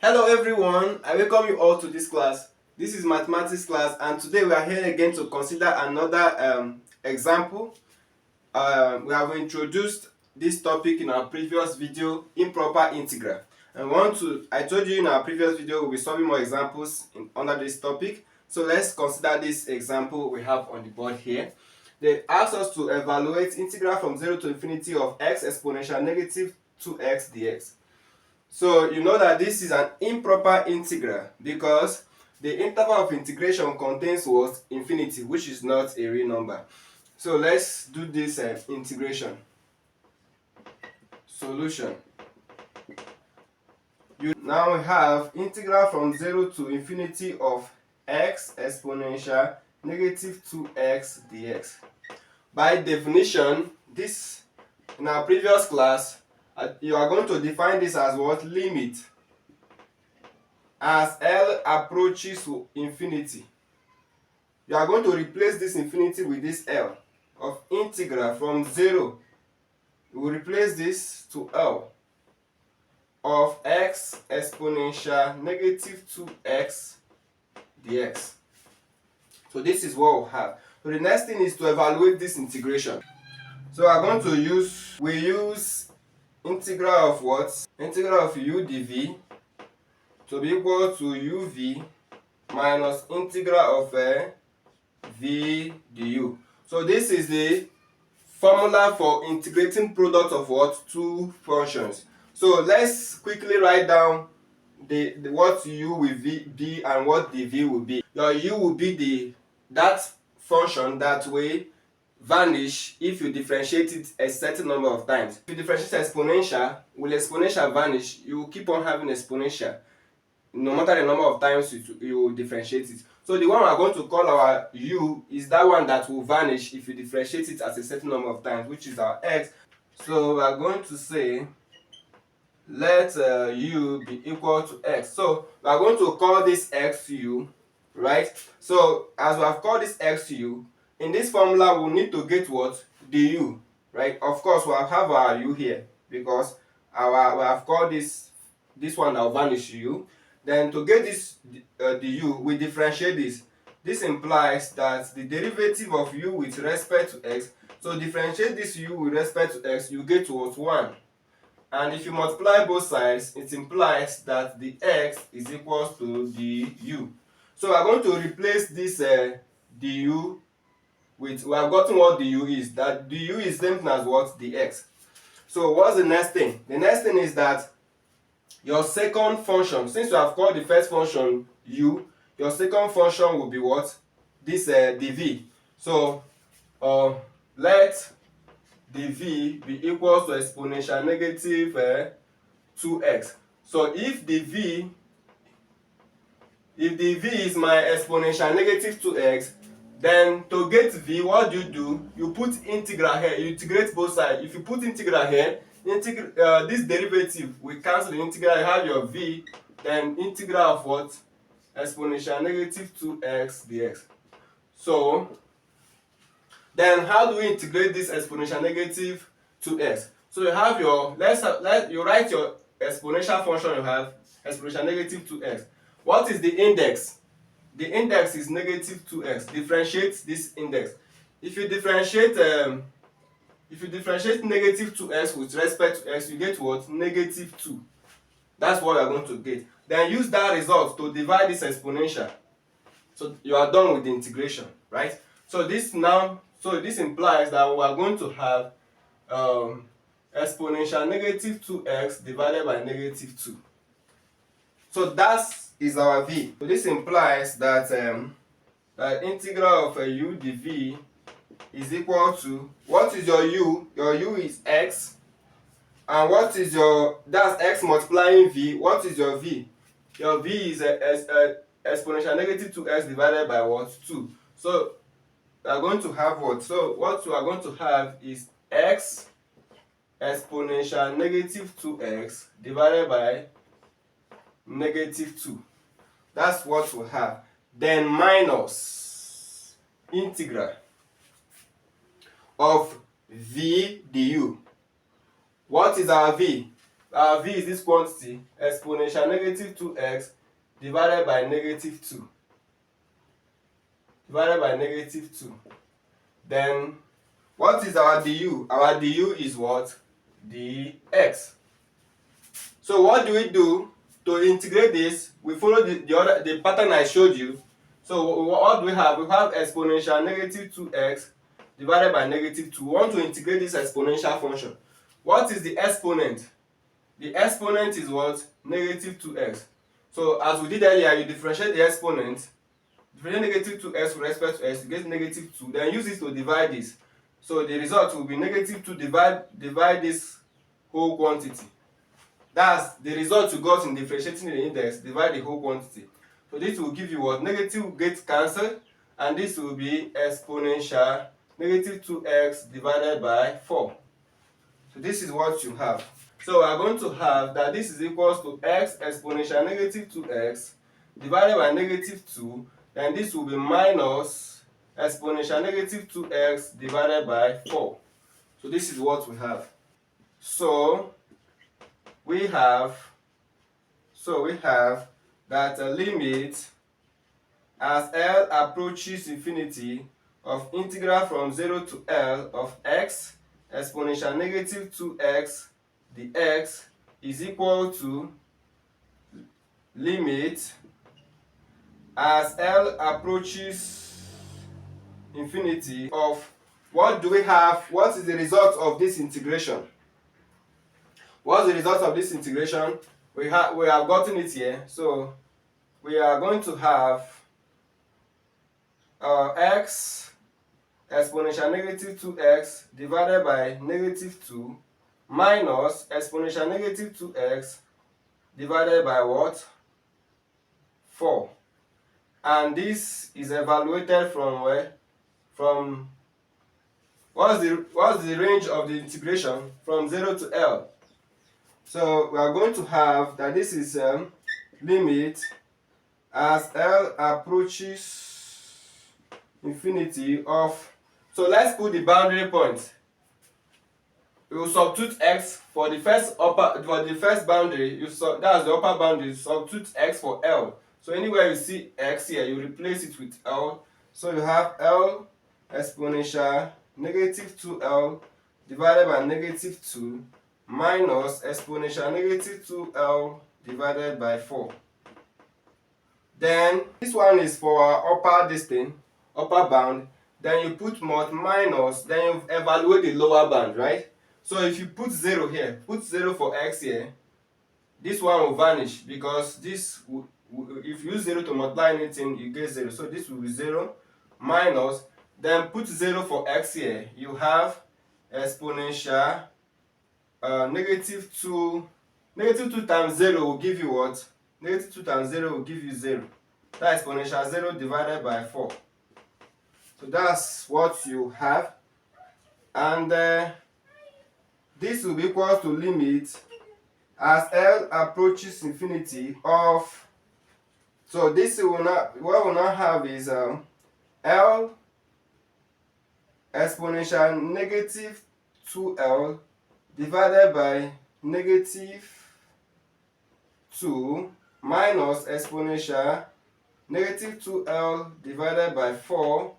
Hello everyone, I welcome you all to this class. This is mathematics class and today we are here again to consider another example. We have introduced this topic in our previous video, improper integral. I told you in our previous video we'll be solving more examples under this topic. So let's consider this example we have on the board here. They ask us to evaluate integral from 0 to infinity of x exponential negative 2x dx. So you know that this is an improper integral because the interval of integration contains what? Infinity, which is not a real number. So let's do this integration. Solution. Now we have integral from 0 to infinity of x exponential negative 2x dx. By definition, this in our previous class, you are going to define this as what? Limit as L approaches to infinity. You are going to replace this infinity with this L of integral from 0. You will replace this to L of x exponential negative 2x dx. So this is what we have. So the next thing is to evaluate this integration. So we are going to use integral of what? Integral of u dv to be equal to uv minus integral of v du. So this is the formula for integrating product of what? Two functions. So let's quickly write down what u will be and what dv will be. Your u will be that function that will vanish if you differentiate it a certain number of times. If you differentiate exponential, will exponential vanish? You will keep on having exponential no matter the number of times you differentiate it. So the one we are going to call our u is that one that will vanish if you differentiate it at a certain number of times, which is our x. So we are going to say let u be equal to x. So we are going to call this xu, right? So as we have called this xu, in this formula we need to get what? Du, right? Of course we have our u here because we have called this one that will vanish u. Then to get this du, we differentiate this. This implies that the derivative of u with respect to x, so differentiate this u with respect to x, you get what? 1. And if you multiply both sides, it implies that the x is equal to the u. So we are going to replace this du with, we have gotten what du is. That du is same thing as what? The x. So what's the next thing? The next thing is that your second function, since you have called the first function u, your second function will be what? This dv. So let dv be equal to exponential negative 2x. So if dv is my exponential negative 2x, then to get v, what do? You put integral here, you integrate both sides. If you put integral here, this derivative will cancel the integral, you have your v, then integral of what? Exponential negative 2x dx. So then how do we integrate this exponential negative 2x? So you have your, you write your exponential function, you have exponential negative 2x. What is the index? The index is negative 2x. Differentiate this index. If you differentiate negative 2x with respect to x, you get what? Negative 2. That's what we are going to get. Then use that result to divide this exponential. So you are done with the integration, right? So this implies that we are going to have exponential negative 2x divided by negative 2. So that is our v. So this implies that that integral of u dv is equal to, what is your u? Your u is x. And what is that's x multiplying v. What is your v? Your v is exponential negative 2x divided by what? 2. So we are going to have what? So what we are going to have is x exponential negative 2x divided by negative 2. That's what we have. Then minus integral of v du. What is our v? v is this quantity, exponential negative 2x divided by negative 2. Divided by negative 2. Then, what is our du? Our du is what? Dx. So what do we do to integrate this? We follow the pattern I showed you. So what do we have? We have exponential negative 2x divided by negative 2. We want to integrate this exponential function. What is the exponent? The exponent is what? Negative 2x. So as we did earlier, you differentiate the exponent. Differentiate negative 2x with respect to x, you get negative 2. Then use it to divide this. So the result will be negative 2 divide this whole quantity. That's the result you got in differentiating the index, divide the whole quantity. So this will give you what? Negative gets cancelled, and this will be exponential negative 2x divided by 4. So this is what you have. So we are going to have that this is equals to x exponential negative 2x divided by negative 2, and this will be minus exponential negative 2x divided by 4. So this is what we have. So we have that limit as L approaches infinity of integral from 0 to L of x exponential negative 2x dx is equal to limit as L approaches infinity of, what do we have? What is the result of this integration? What's the result of this integration? We have gotten it here. So we are going to have x exponential negative 2x divided by negative 2 minus exponential negative 2x divided by what? 4. And this is evaluated from where? From what's the range of the integration? From 0 to L. So we are going to have that this is limit as L approaches infinity of, so let's put the boundary point. We will substitute x for the first boundary. That's the upper boundary. You substitute x for L. So anywhere you see x here, you replace it with L. So you have L exponential negative 2L divided by negative 2 minus exponential negative 2L divided by 4. Then this one is for our upper bound. Then you put minus, then you evaluate the lower bound, right? So if you put 0 here, put 0 for x here, this one will vanish, because this if you use 0 to multiply anything, you get 0. So this will be 0 minus, then put 0 for x here, you have exponential negative 2 times 0 will give you what? Negative 2 times 0 will give you 0. That exponential 0 divided by 4. So that's what you have. And this will be equal to limit as L approaches infinity of, so this will not, what we'll now have is L exponential negative 2L divided by negative 2 minus exponential negative 2L divided by 4.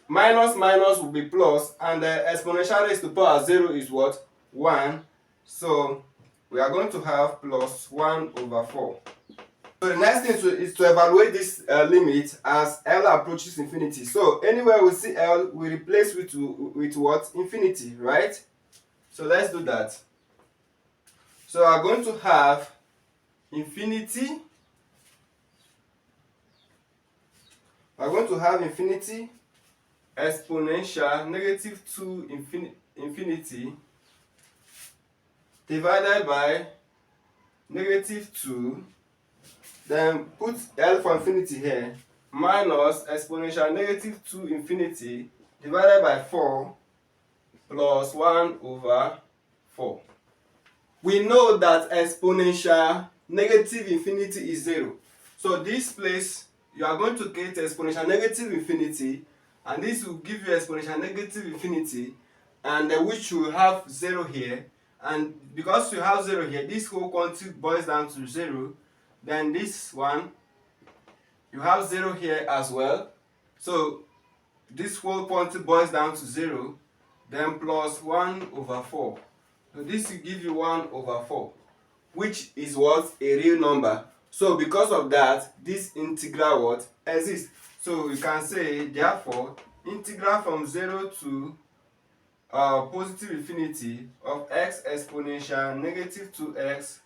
Minus will be plus, and the exponential raised to the power 0 is what? 1. So we are going to have plus 1 over 4. So the next thing is to evaluate this limit as L approaches infinity. So anywhere we see L, we replace with what? Infinity, right? So let's do that. So we are going to have infinity. We are going to have infinity exponential negative 2 infinity divided by negative 2, then put L for infinity here, minus exponential negative 2 infinity divided by 4 plus 1 over 4. We know that exponential negative infinity is 0. So this place, you are going to get exponential negative infinity, and this will give you exponential negative infinity, and which will have 0 here, And because you have 0 here, this whole quantity boils down to 0. Then this one, you have 0 here as well. So this whole quantity boils down to 0. Then plus 1 over 4. So this will give you 1 over 4, which is what? A real number. So because of that, this integral what? Exists. So you can say, therefore, integral from 0 to positive infinity of x exponential negative 2x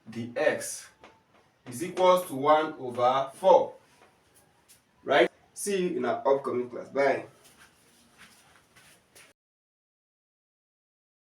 dx is equals to 1 over 4. Right? See you in our upcoming class. Bye.